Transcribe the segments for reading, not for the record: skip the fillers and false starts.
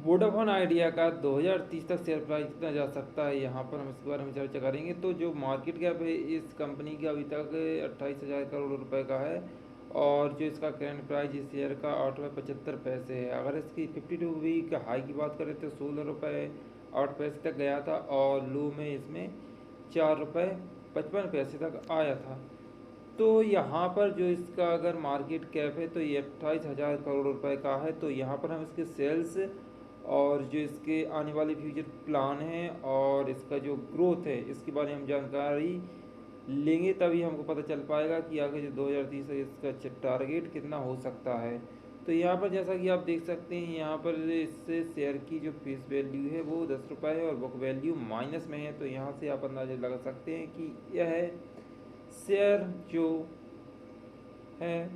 Vodafone idea का 2030 तक share price कितना जा सकता है, यहाँ पर हम इसके बारे में चर्चा करेंगे। तो जो मार्केट कैप है इस कंपनी का अभी तक 28,000 करोड़ रुपए का है, और जो इसका करंट प्राइस इस शेयर का 8 रुपये 75 पैसे है। अगर इसकी 52 वीक हाई की बात करें तो 16 रुपये 8 पैसे तक गया था, और लो में इसमें 4 रुपये 55 पैसे तक आया था। तो यहाँ पर जो इसका अगर मार्केट कैप है तो ये 28,000 करोड़ रुपए का है। तो यहाँ पर हम इसके सेल्स और जो इसके आने वाले फ्यूचर प्लान हैं और इसका जो ग्रोथ है इसके बारे में हम जानकारी लेंगे, तभी हमको पता चल पाएगा कि आगे जो 2030 है इसका टारगेट कितना हो सकता है। तो यहाँ पर जैसा कि आप देख सकते हैं, यहाँ पर इससे शेयर की जो फेस वैल्यू है वो 10 रुपये है, और बुक वैल्यू माइनस में है। तो यहाँ से आप अंदाजा लगा सकते हैं कि यह शेयर जो है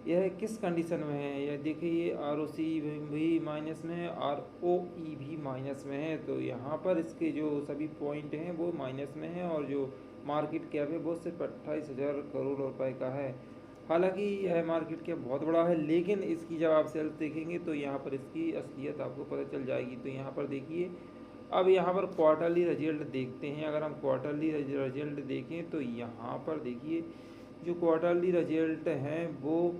यह किस कंडीशन में है। यह देखिए, ये आर ओ सी भी माइनस में है, आर ओ ई भी माइनस में है। तो यहाँ पर इसके जो सभी पॉइंट हैं वो माइनस में है, और जो मार्केट कैप है वो सिर्फ 28,000 करोड़ रुपए का है। हालांकि यह मार्केट कैप बहुत बड़ा है, लेकिन इसकी जब आप सेल्स देखेंगे तो यहाँ पर इसकी असलियत आपको पता चल जाएगी। तो यहाँ पर देखिए, अब यहाँ पर क्वार्टरली रिजल्ट देखते हैं। अगर हम क्वार्टरली रिजल्ट देखें तो यहाँ पर देखिए, जो क्वार्टरली रिजल्ट हैं वो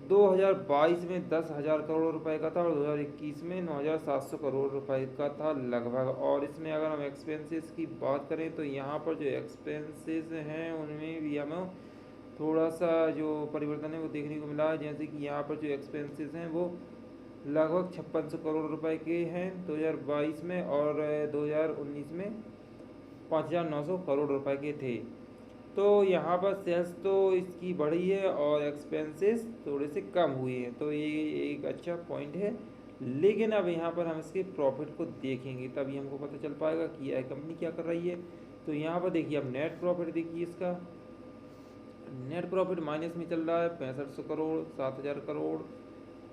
2022 में 10,000 करोड़ रुपए का था, और 2021 में 9,700 करोड़ रुपए का था लगभग। और इसमें अगर हम एक्सपेंसेस की बात करें तो यहाँ पर जो एक्सपेंसेस हैं उनमें भी हमें थोड़ा सा जो परिवर्तन है वो देखने को मिला है। जैसे कि यहाँ पर जो एक्सपेंसेस हैं वो लगभग 5600 करोड़ रुपए के हैं 2022 में, और 2019 में 5,900 करोड़ रुपए के थे। तो यहाँ पर सेल्स तो इसकी बढ़ी है और एक्सपेंसेस थोड़े से कम हुए हैं, तो ये एक अच्छा पॉइंट है। लेकिन अब यहाँ पर हम इसके प्रॉफिट को देखेंगे, तभी हमको पता चल पाएगा कि यह कंपनी क्या कर रही है। तो यहाँ पर देखिए, अब नेट प्रॉफिट देखिए, इसका नेट प्रॉफिट माइनस में चल रहा है 6500 करोड़, 7,000 करोड़,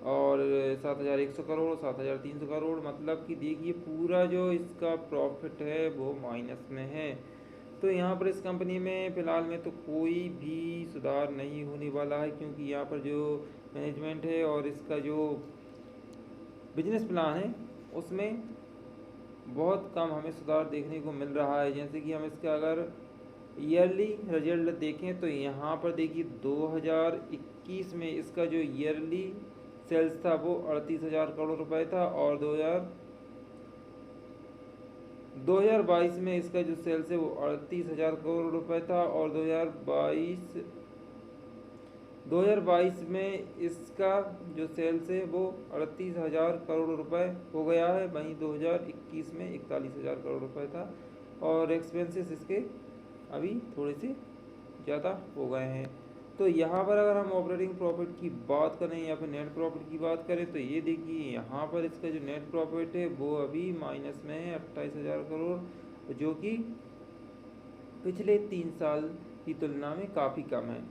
और 7,100 करोड़, 7,300 करोड़। मतलब कि देखिए, पूरा जो इसका प्रॉफिट है वो माइनस में है। तो यहाँ पर इस कंपनी में फ़िलहाल में तो कोई भी सुधार नहीं होने वाला है, क्योंकि यहाँ पर जो मैनेजमेंट है और इसका जो बिजनेस प्लान है उसमें बहुत कम हमें सुधार देखने को मिल रहा है। जैसे कि हम इसका अगर ईयरली रिजल्ट देखें तो यहाँ पर देखिए, 2021 में इसका जो ईयरली सेल्स था वो 38,000 करोड़ रुपए था, और 2022 में इसका जो सेल्स है वो 38,000 करोड़ रुपए था, और 2022 में इसका जो सेल्स है वो 38,000 करोड़ रुपए हो गया है। वहीं 2021 में 41,000 करोड़ रुपए था, और एक्सपेंसेस इसके अभी थोड़े से ज़्यादा हो गए हैं। तो यहाँ पर अगर हम ऑपरेटिंग प्रॉफिट की बात करें या फिर नेट प्रॉफिट की बात करें तो ये देखिए, यहाँ पर इसका जो नेट प्रॉफिट है वो अभी माइनस में है 28,000 करोड़, जो कि पिछले 3 साल की तुलना में काफ़ी कम है।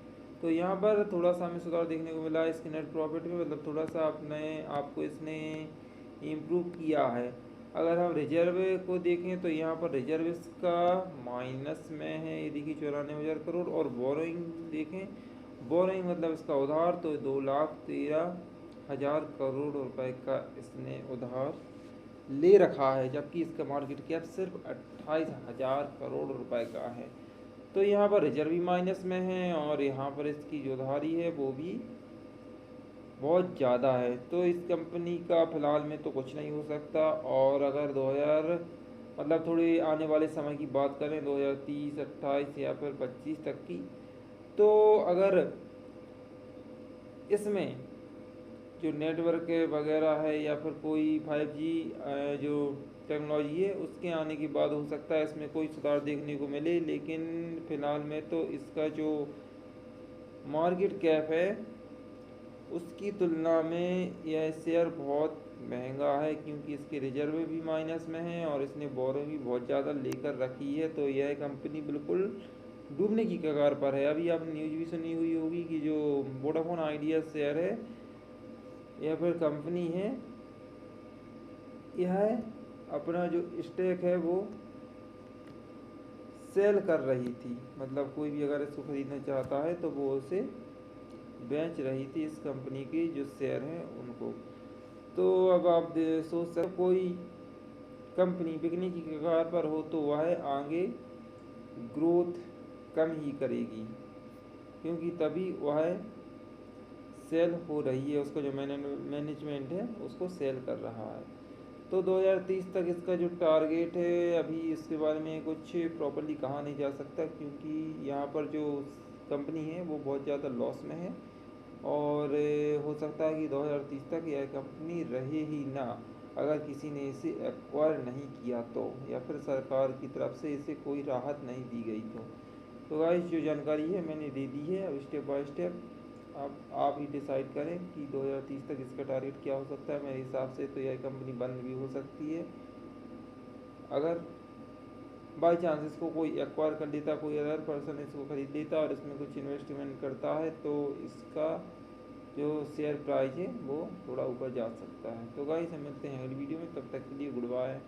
तो यहाँ पर थोड़ा सा हमें सुधार देखने को मिला है इसके नेट प्रॉफिट में, मतलब थोड़ा सा अपने आपको इसने इम्प्रूव किया है। अगर हम रिजर्व को देखें तो यहाँ पर रिजर्व इसका माइनस में है, ये देखिए 94,000 करोड़। और बोरोइंग देखें, बोरोइंग मतलब इसका उधार, तो 2,13,000 करोड़ रुपए का इसने उधार ले रखा है, जबकि इसका मार्केट कैप सिर्फ 28,000 करोड़ रुपए का है। तो यहाँ पर रिजर्व भी माइनस में है, और यहाँ पर इसकी जो उधारी है वो भी बहुत ज़्यादा है। तो इस कंपनी का फ़िलहाल में तो कुछ नहीं हो सकता। और अगर 2000 मतलब थोड़ी आने वाले समय की बात करें 2030, 28 या फिर 25 तक की, तो अगर इसमें जो नेटवर्क वगैरह है या फिर कोई 5G जो टेक्नोलॉजी है उसके आने के बाद हो सकता है इसमें कोई सुधार देखने को मिले। लेकिन फ़िलहाल में तो इसका जो मार्केट कैप है उसकी तुलना में यह शेयर बहुत महंगा है, क्योंकि इसके रिजर्व भी माइनस में हैं और इसने बोरो भी बहुत ज़्यादा लेकर रखी है। तो यह कंपनी बिल्कुल डूबने की कगार पर है। अभी आपने न्यूज़ भी सुनी हुई होगी कि जो वोडाफोन आइडिया शेयर है या फिर कंपनी है, यह अपना जो स्टेक है वो सेल कर रही थी। मतलब कोई भी अगर इसको ख़रीदना चाहता है तो वो उसे बेच रही थी, इस कंपनी के जो शेयर हैं उनको। अब आप सोच सकते कोई कंपनी बिकने की कगार पर हो तो वह आगे ग्रोथ कम ही करेगी, क्योंकि तभी वह सेल हो रही है, उसका जो मैनेजमेंट है उसको सेल कर रहा है। तो 2030 तक इसका जो टारगेट है, अभी इसके बारे में कुछ प्रॉपर्ली कहा नहीं जा सकता, क्योंकि यहाँ पर जो कंपनी है वो बहुत ज़्यादा लॉस में है, और हो सकता है कि 2030 तक यह कंपनी रहे ही ना, अगर किसी ने इसे एक्वायर नहीं किया तो, या फिर सरकार की तरफ से इसे कोई राहत नहीं दी गई तो गाइस जो जानकारी है मैंने दे दी है। अब स्टेप बाय स्टेप अब आप ही डिसाइड करें कि 2030 तक इसका टारगेट क्या हो सकता है। मेरे हिसाब से तो यह कंपनी बंद भी हो सकती है, अगर बाई चांस इसको कोई एक्वायर कर लेता, कोई अदर पर्सन इसको खरीद लेता और इसमें कुछ इन्वेस्टमेंट करता है, तो इसका जो शेयर प्राइस है वो थोड़ा ऊपर जा सकता है। तो गाइस हम मिलते हैं अगली वीडियो में, तब तक के लिए गुड बाय।